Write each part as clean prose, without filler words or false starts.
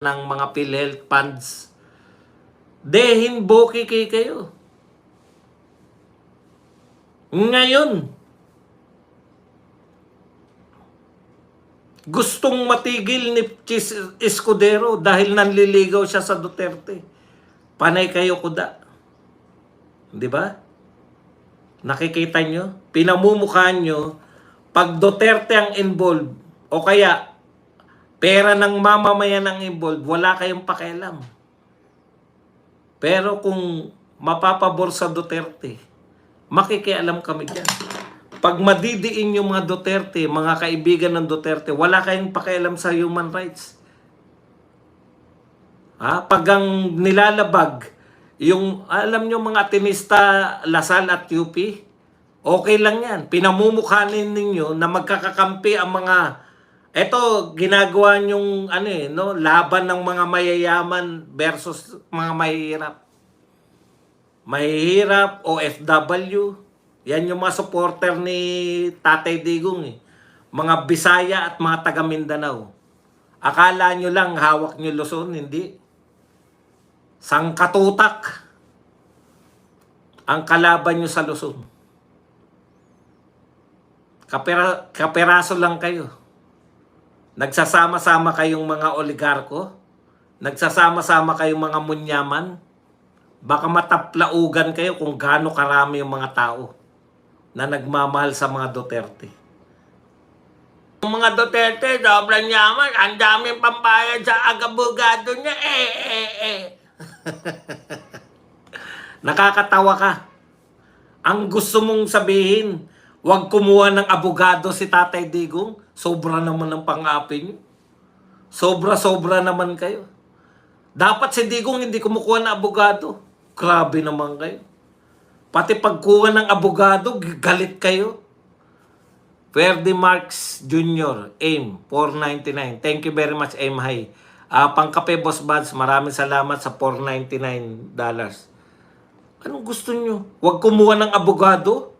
ng mga PhilHealth funds. Dehin bokiki kayo. Ngayon, gustong matigil ni Chis Escudero dahil nanliligaw siya sa Duterte. Panay kayo kuda. Di ba? Nakikita nyo? Pinamumukha nyo, pag Duterte ang involved, o kaya pera ng mamamayan ang involved, wala kayong pakialam. Pero kung mapapabor sa Duterte, makikialam kami dyan. Pag madidiin yung mga Duterte, mga kaibigan ng Duterte, wala kayong pakialam sa human rights. Pag ang nilalabag, yung, alam nyo mga atinista Lasal at UP, okay lang yan. Pinamumukhanin ninyo na magkakakampi ang mga, eto, ginagawa nyong laban ng mga mayayaman versus mga mahihirap. Mahihirap, OFW, yan yung mga supporter ni Tatay Digong Mga Bisaya at mga taga Mindanao. Akala nyo lang hawak nyo Luzon, hindi. Sangkatutak ang kalaban nyo sa Luzon. Kaperaso lang kayo. Nagsasama-sama kayong mga oligarko. Nagsasama-sama kayong mga munyaman. Baka mataplaugan kayo kung gaano karami yung mga tao na nagmamahal sa mga Duterte. Yung mga Duterte, sobrang yaman. Ang daming pambayad sa agabugado niya. Nakakatawa ka. Ang gusto mong sabihin, huwag kumuha ng abogado si Tatay Digong. Sobra naman ang pang-api niyo. Sobra-sobra naman kayo. Dapat si Digong hindi kumukuha ng abogado. Grabe naman kayo. Pati pagkuha ng abogado, galit kayo. Ferdy Marx Jr., AIM, 499. Thank you very much, AIM High. Pangkape, Boss Buds, maraming salamat sa $499. Anong gusto nyo? Huwag kumuha ng abogado?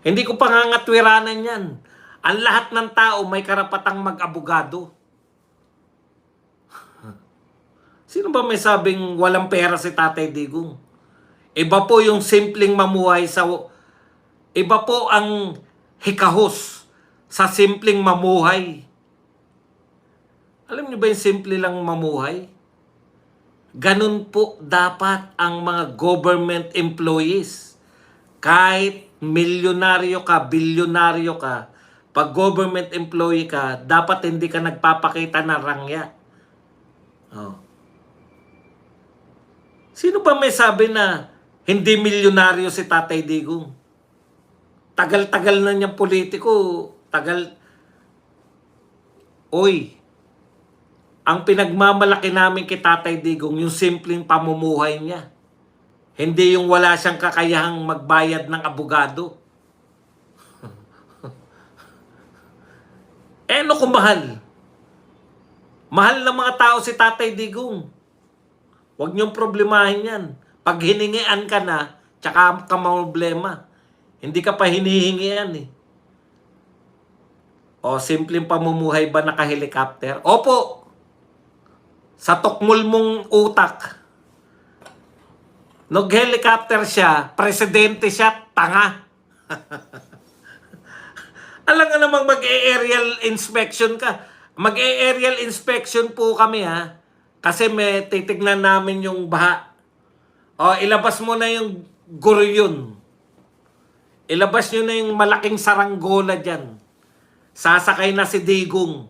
Hindi ko pangangatwiranan yan. Ang lahat ng tao may karapatang mag-abogado. Sino ba may sabing walang pera si Tatay Digong? Iba po yung simpleng mamuhay sa... Iba po ang hikahos sa simpleng mamuhay. Alam niyo ba yung simple lang mamuhay? Ganun po dapat ang mga government employees. Kahit milyonaryo ka, bilyonaryo ka, pag government employee ka, dapat hindi ka nagpapakita ng rangya. Sino ba may sabi na hindi milyonaryo si Tatay Digong? Tagal-tagal na niyang politiko. Oy, ang pinagmamalaki namin kay Tatay Digong, yung simpleng pamumuhay niya. Hindi yung wala siyang kakayahang magbayad ng abogado. Ano kung mahal? Mahal ng mga tao si Tatay Digong. Huwag niyong problemahin yan. Pag hiningian ka na, tsaka ka problema. Hindi ka pa hinihingian O simpleng pamumuhay ba naka-helicopter? Opo! Sa tukmol mong utak. Nag-helicopter siya, presidente siya, tanga. Alam nga namang mag-aerial inspection ka. Mag-aerial inspection po kami Kasi may titignan namin yung baha. Ilabas mo na yung guryon. Ilabas nyo na yung malaking saranggola dyan. Sasakay na si Digong.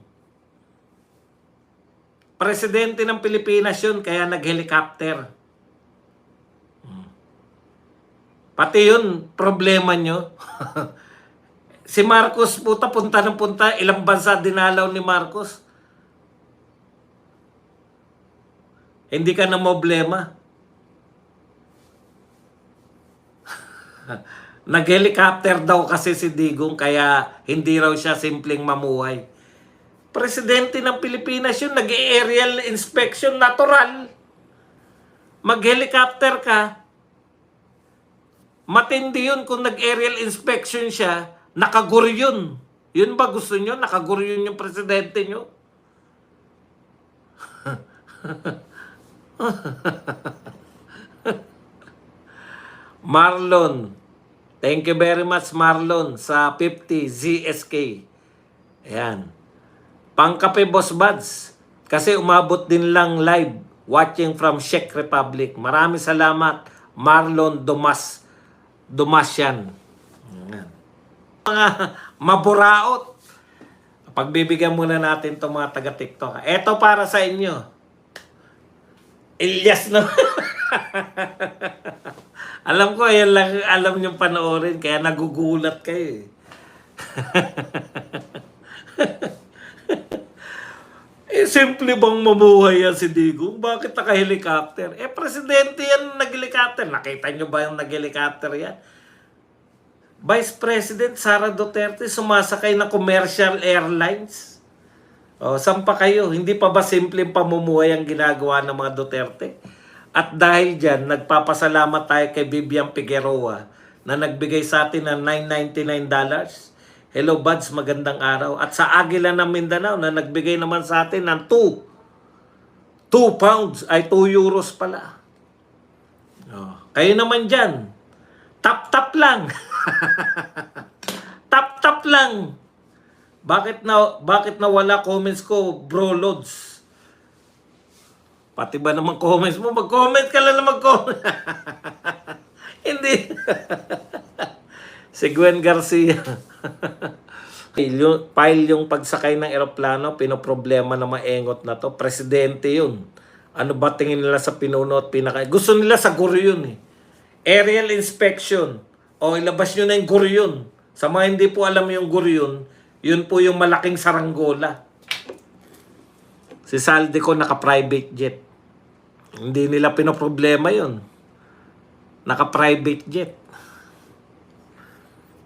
Presidente ng Pilipinas yun, kaya nag-helicopter. Pati yun, problema nyo. Si Marcos, punta ng punta. Ilang bansa dinalaw ni Marcos. Hindi ka na problema. Nag-helicopter daw kasi si Digong, kaya hindi raw siya simpleng mamuhay. Presidente ng Pilipinas yun, nag-aerial inspection, natural. Mag-helicopter ka. Matindi yun kung nag-aerial inspection siya, nakaguryon. Yun ba gusto nyo? Nakaguro yun yung presidente nyo? Marlon. Thank you very much, Marlon, sa 50 ZSK. Ayan. Pangkape, Boss Buds. Kasi umabot din lang live watching from Czech Republic. Maraming salamat, Marlon Dumasian. Ayan. Mga maburaot. Pagbibigyan muna natin itong mga taga-TikTok. Ito para sa inyo. Ilyas na. Alam ko, yan lang alam niyong panoorin. Kaya nagugulat kayo. Simple bang mamuhay yan si Digong? Bakit naka-helicopter? Presidente yan nag-helicopter. Nakita niyo ba yung nag-helicopter yan? Vice President Sara Duterte sumasakay na commercial airlines. Saan pa kayo? Hindi pa ba simpleng pamumuhay ang ginagawa ng mga Duterte? At dahil dyan, nagpapasalamat tayo kay Vivian Figueroa na nagbigay sa atin ng $999. Hello Buds, magandang araw. At sa Agila ng Mindanao na nagbigay naman sa atin ng 2 pounds, ay 2 euros pala. Kayo naman dyan, tap-tap lang. Tap-tap lang. Bakit na wala comments ko, Bro Lods? Pati ba naman comments mo? Mag-comment ka lang na mag-comment. Hindi. Si Gwen Garcia. File yung pagsakay ng eroplano, pinoproblema na maengot na to. Presidente yun. Ano ba tingin nila sa pinuno at pinaka... Gusto nila sa guro yun eh. Aerial inspection. Ilabas nyo na yung guro yun. Sa mga hindi po alam yung guro yun, yun po yung malaking saranggola. Si Saldi ko naka-private jet. Hindi nila pinoproblema yun. Naka-private jet.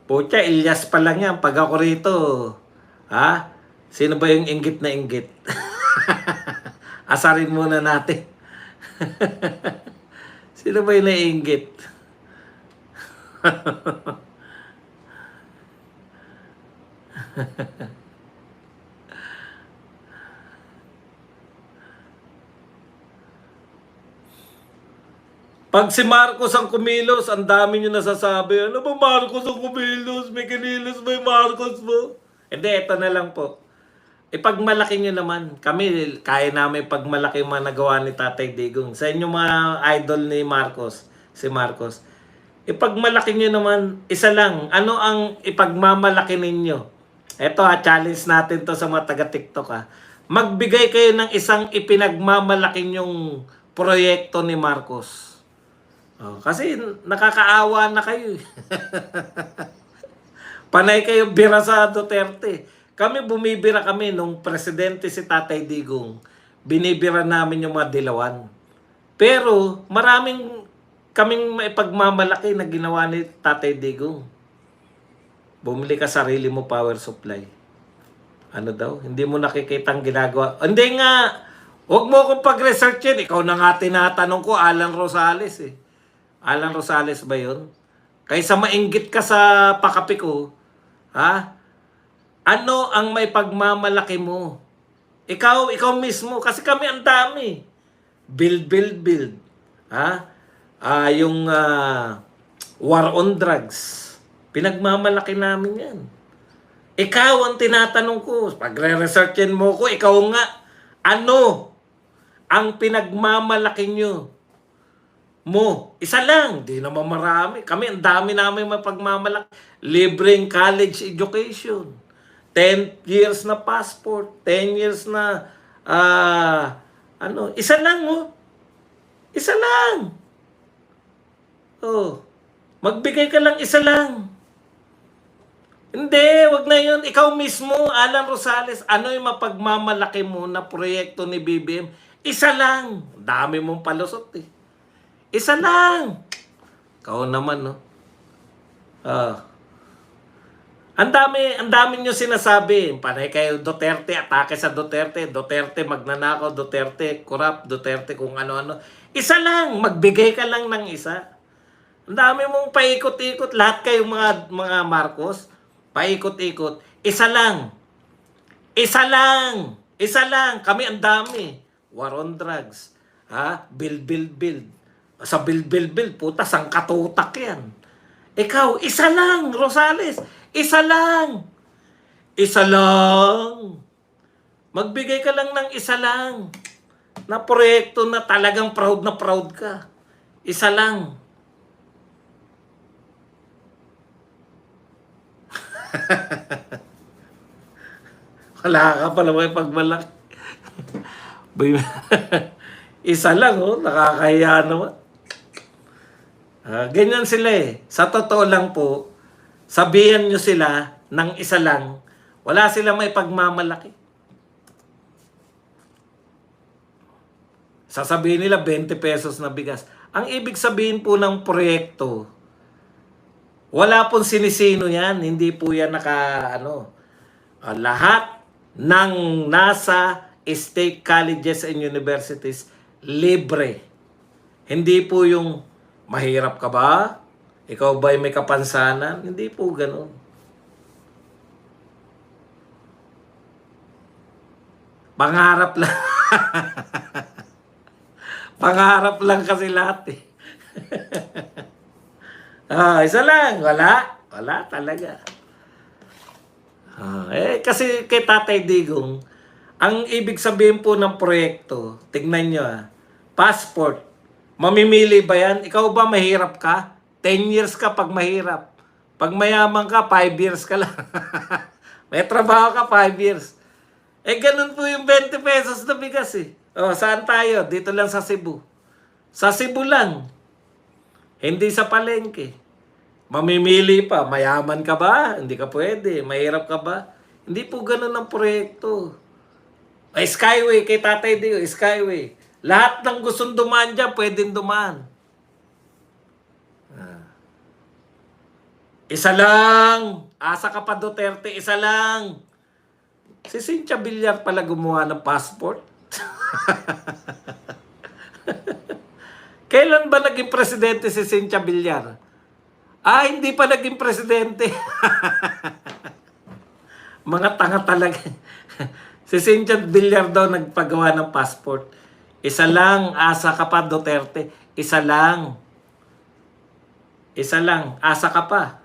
Pucha, Ilyas pa lang yan. Pag ako rito, sino ba yung inggit na inggit? Asarin muna natin. Sino ba yung naiinggit? Pag si Marcos ang kumilos, ang dami nyo nasasabi, ano ba Marcos ang kumilos? May kinilos ba yung Marcos mo? Hindi, ito na lang po. Ipagmalaki nyo naman. Kami, kaya namin pagmalaki yung mga nagawa ni Tatay Digong. Sa inyo mga idol ni Marcos, si Marcos. Ipagmalaki nyo naman, isa lang. Ano ang ipagmamalaki ninyo? Ito challenge natin to sa mga taga-TikTok Magbigay kayo ng isang ipinagmamalaki nyong proyekto ni Marcos. Kasi nakakaawa na kayo. Panay kayo bira sa Duterte. Kami bumibira kami nung presidente si Tatay Digong. Binibira namin yung mga dilawan. Pero maraming kaming maipagmamalaki na ginawa ni Tatay Digong. Bumili ka sarili mo power supply. Ano daw? Hindi mo nakikitang ginagawa. Hindi nga. Huwag mo akong pag-research yan. Ikaw na nga tinatanong ko, Alan Rosales Alan Rosales ba yun? Kaysa mainggit ka sa pakapi ko, ano ang may pagmamalaki mo? Ikaw mismo. Kasi kami ang dami. Build. Yung war on drugs. Pinagmamalaki namin yan. Ikaw ang tinatanong ko. Pagre-researchin mo ko, ikaw nga. Ano ang pinagmamalaki nyo? Isa lang. Di naman marami. Kami, ang dami namin mapagmamalaki. Libreng college education. 10 years na passport. 10 years na, isa lang, Isa lang. Magbigay ka lang, isa lang. Hindi, wag na yun. Ikaw mismo, Alan Rosales, ano yung mapagmamalaki mo na proyekto ni BBM? Isa lang. Dami mong palusot Isa lang. Ikaw naman, Ang dami nyo sinasabi. Panay kayo Duterte, atake sa Duterte. Duterte magnanakaw, Duterte corrupt, Duterte kung ano-ano. Isa lang, magbigay ka lang ng isa. Ang dami mong paikot-ikot. Lahat kayong mga Marcos, paikot-ikot. Isa lang. Isa lang. Isa lang. Kami ang dami. War on drugs. Ha? Build. Sa build. Puta, sangkatutak yan. Ikaw, isa lang, Rosales. Isa lang. Isa lang. Magbigay ka lang ng isa lang. Na proyekto na talagang proud na proud ka. Isa lang. Wala ka pala may pagmalaki. Isa lang, oh. Nakakahiya naman. Ganyan sila eh. Sa totoo lang po, sabihan nyo sila ng isa lang, wala sila may pagmamalaki. Sasabihin nila 20 pesos na bigas. Ang ibig sabihin po ng proyekto, wala pong sinisino yan. Hindi po yan lahat ng nasa state colleges and universities libre. Hindi po yung mahirap ka ba? Ikaw ba'y may kapansanan? Hindi po ganun. Pangarap lang. Pangarap lang kasi lahat eh. Isa lang. Wala talaga. Kasi kay Tatay Digong, ang ibig sabihin po ng proyekto, tignan nyo passport. Mamimili ba yan? Ikaw ba mahirap ka? 10 years ka pag mahirap. Pag mayaman ka, 5 years ka lang. May trabaho ka, 5 years. Ganun po yung 20 pesos na bigas eh. Saan tayo? Dito lang sa Cebu. Sa Cebu lang. Hindi sa palengke. Mamimili pa. Mayaman ka ba? Hindi ka pwede. Mahirap ka ba? Hindi po ganun ang proyekto. Skyway, kay Tatay Dio, Skyway. Lahat ng gustong dumaan dyan, pwedeng dumaan. Isa lang. Asa ka pa, Duterte, isa lang. Si Cynthia Villar pala gumawa ng passport. Kailan ba naging presidente si Cynthia Villar? Hindi pa naging presidente. Mga tanga talaga. Si Cynthia Villar daw nagpagawa ng passport. Isa lang, asa ka pa, Duterte. Isa lang. Isa lang, asa ka pa.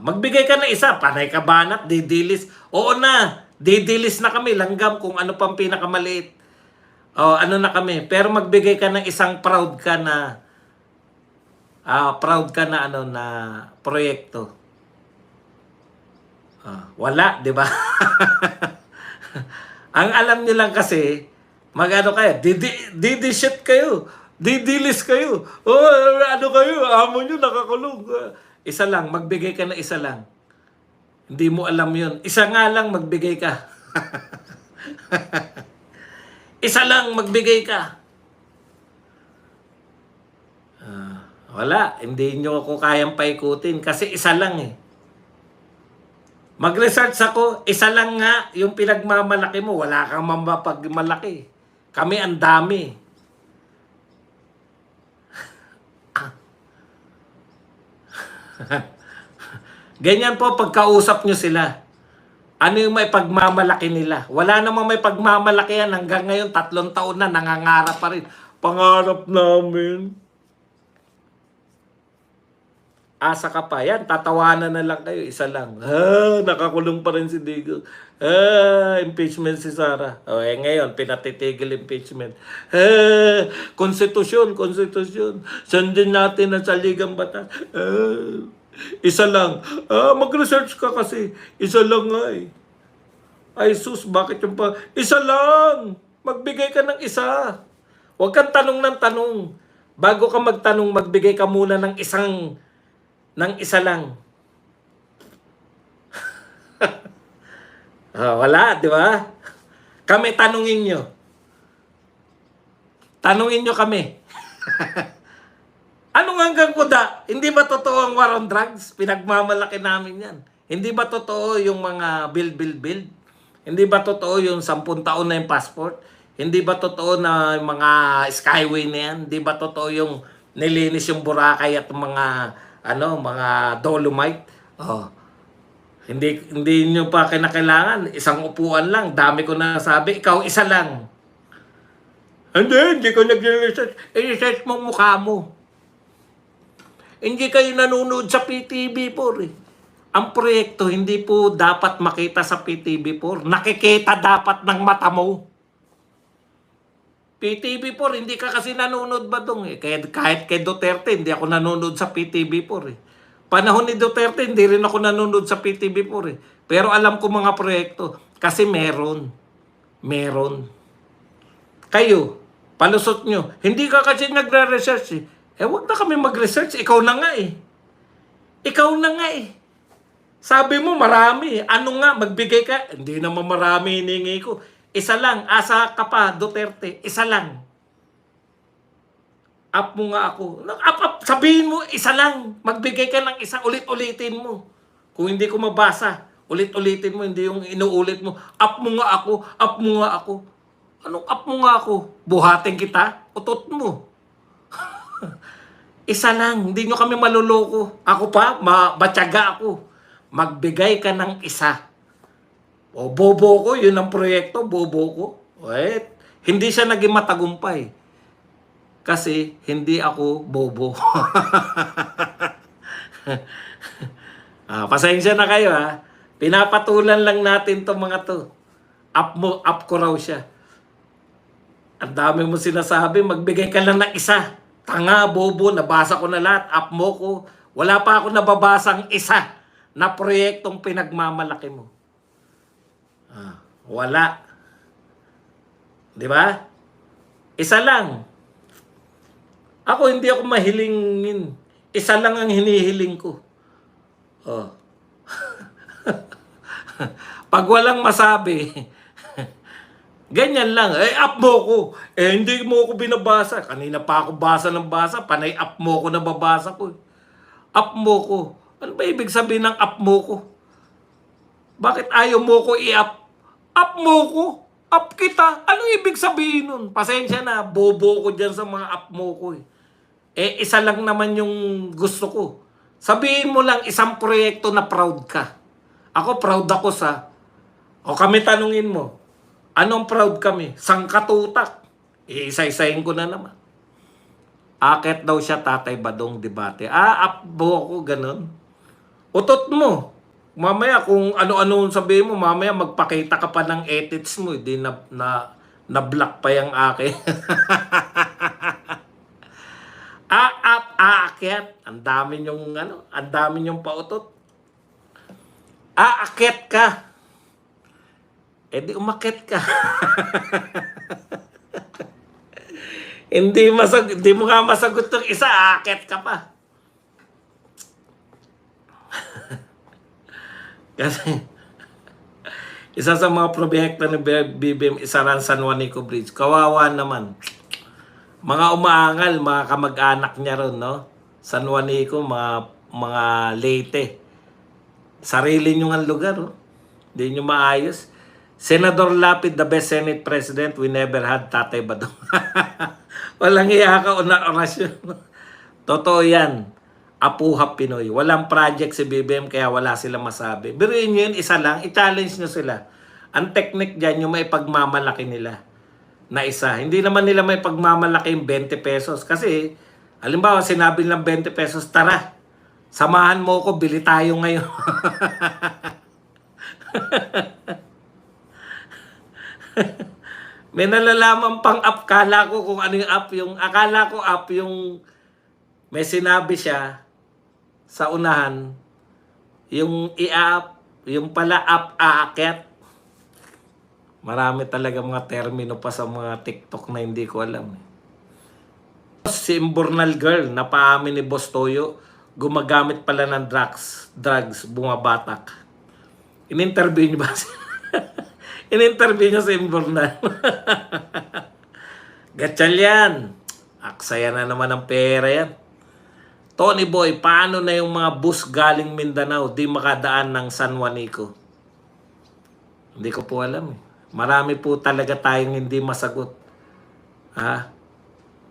Magbigay ka ng isa, panay ka banat, didilis. Oo na, didilis na kami, langgam kung ano pang pinakamaliit. Ano na kami. Pero magbigay ka ng isang proud ka na na proyekto. Wala, di ba? Ang alam niyo lang kasi, magano kayo, didishit kayo, didilis kayo. Ano kayo, amo nyo nakakulong. Isa lang, magbigay ka na isa lang. Hindi mo alam yun. Isa nga lang, magbigay ka. Isa lang, magbigay ka. Wala, hindi nyo ako kayang paikutin kasi isa lang eh. Mag-research ako, isa lang nga yung pinagmamalaki mo. Wala kang mapagmalaki. Kami ang dami. Ganyan po pagkausap nyo sila. Ano yung may pagmamalaki nila? Wala namang may pagmamalaki yan. Hanggang ngayon, 3 taon na, nangangarap pa rin. Pangarap namin. Asa ka pa. Yan, tatawanan na lang kayo. Isa lang. Nakakulong pa rin si Digong. Impeachment si Sara. Ngayon, pinatitigil impeachment. Konstitusyon. Sundin natin ang saligang batas. Isa lang. Mag-research ka kasi. Isa lang nga eh. Ay sus, bakit yung pa... Isa lang! Magbigay ka ng isa. Huwag kang tanong ng tanong. Bago ka magtanong, magbigay ka muna ng isa lang. Wala, di ba? Kami, tanungin nyo. Tanungin nyo kami. Anong hanggang kuda? Hindi ba totoo ang war on drugs? Pinagmamalaki namin yan. Hindi ba totoo yung mga build? Hindi ba totoo yung 10 taon na yung passport? Hindi ba totoo na yung mga skyway na yan? Hindi ba totoo yung nilinis yung Boracay at mga dolomite? Hindi nyo pa kinakailangan. Isang upuan lang. Dami ko na sabi. Ikaw, isa lang. Hindi ko nag-research. I-research mo mukha mo. Hindi kayo nanonood sa PTV4 eh. Ang proyekto hindi po dapat makita sa PTV4. Nakikita dapat ng mata mo. PTV4, hindi ka kasi nanonood ba dong eh. Kahit kay Duterte, hindi ako nanonood sa PTV4 eh. Panahon ni Duterte, hindi rin ako nanonood sa PTV4 eh. Pero alam ko mga proyekto. Kasi meron. Kayo, palusot nyo. Hindi ka kasi nagre-research eh. Wag na kami mag-research. Ikaw na nga eh. Sabi mo marami. Ano nga, magbigay ka. Hindi naman marami hiningi ko. Isa lang. Asa ka pa, Duterte. Isa lang. Up mo nga ako. Up. Sabihin mo, isa lang. Magbigay ka ng isa. Ulit-ulitin mo. Kung hindi ko mabasa, ulit-ulitin mo. Hindi yung inuulit mo. Up mo nga ako. Anong up mo nga ako? Buhatin kita? Utot mo. Isa lang. Hindi nyo kami maluloko. Ako pa, matyaga ako. Magbigay ka ng isa. O bobo ko, yun ang proyekto, bobo ko. Hindi siya naging matagumpay. Kasi hindi ako bobo. Pasensya na kayo ha. Pinapatulan lang natin to mga to. Up ko raw siya. Ang dami mo sinasabi, magbigay ka lang ng isa. Tanga, bobo, nabasa ko na lahat. Up mo ko. Wala pa ako nababasang isa na proyektong pinagmamalaki mo. Wala. Di ba? Isa lang. Ako hindi ako mahilingin. Isa lang ang hinihiling ko. Pag walang masabi, ganyan lang. Up mo ko. Hindi mo ko binabasa. Kanina pa ako basa ng basa. Panay up mo ko na babasa ko. Up mo ko. Ano ba ibig sabihin ng up mo ko? Bakit ayaw mo ko i-up? Up mo ko? Up kita? Ano ibig sabihin nun? Pasensya na, bobo ko dyan sa mga up mo ko eh. Isa lang naman yung gusto ko. Sabihin mo lang isang proyekto na proud ka. Ako proud ako sa... O kami tanungin mo, anong proud kami? Sangkatutak. Isa-isahin ko na naman. Akit daw siya Tatay Badong debate. Up mo ko, ganun. Utot mo. Mamaya kung ano-ano sabihin mo, mamaya magpakita ka pa ng edits mo. Hindi na-block pa yung akin. Aakyat. Ang dami yung pautot. Aakyat ka. Di umakyat ka. Hindi mo nga masagot ng isa, aakyat ka pa. Kasi isa sa mga proyekto ng BBM, Isaran San Juanico Bridge. Kawawa naman. Mga umaangal, mga kamag-anak niya ron, no? San Juanico, mga Leyte. Sarili nyo nga lugar, oh. Hindi nyo maayos. Senador Lapid, the best Senate President we never had, Tatay Badong. Walang iya ka, orasyon. Totoo yan. Apuhap Pinoy. Walang project si BBM kaya wala silang masabi. Biruin nyo yun, isa lang, i-challenge nyo sila. Ang technique dyan, yung may pagmamalaki nila na isa. Hindi naman nila may pagmamalaki yung 20 pesos. Kasi, halimbawa, sinabi nilang 20 pesos, tara, samahan mo ko, bili tayo ngayon. May nalalaman pang up, kala ko kung ano yung up, akala ko up yung may sinabi siya sa unahan, yung i-up, yung pala up, aakyat. Marami talaga mga termino pa sa mga TikTok na hindi ko alam. Si Imbornal Girl, napaamin ni Boss Toyo, gumagamit pala ng drugs, bumabatak. In-interview niyo ba siya? In-interview niyo si Imbornal. Gatchal yan. Aksaya na naman ang pera yan. Tony Boy, paano na yung mga bus galing Mindanao di makadaan ng San Juanico? Hindi ko po alam eh. Marami po talaga tayong hindi masagot.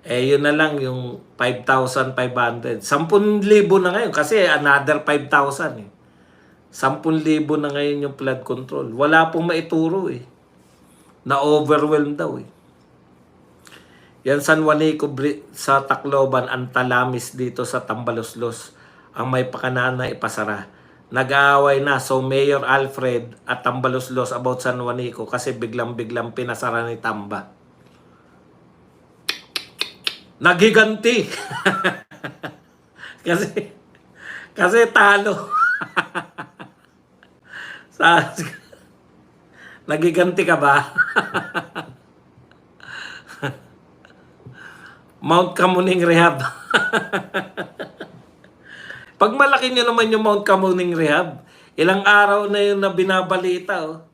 Yun na lang yung 5,500. 10,000 na ngayon kasi another 5,000 eh. 10,000 na ngayon yung flood control. Wala pong maituro eh. Na-overwhelm daw eh. Yan San Juanico sa Tacloban, ang Talamis dito sa Tambaloslos. Ang may pakana na ipasara. Nag-aaway na so Mayor Alfred at Tambaloslos about San Juanico kasi biglang-biglang pinasara ni Tamba. Nagiganti. kasi talo. Nagiganti ka ba? Mount Kamuning Rehab. Pag malaki nyo naman yung Mount Kamuning Rehab, ilang araw na yun na binabalita, oh.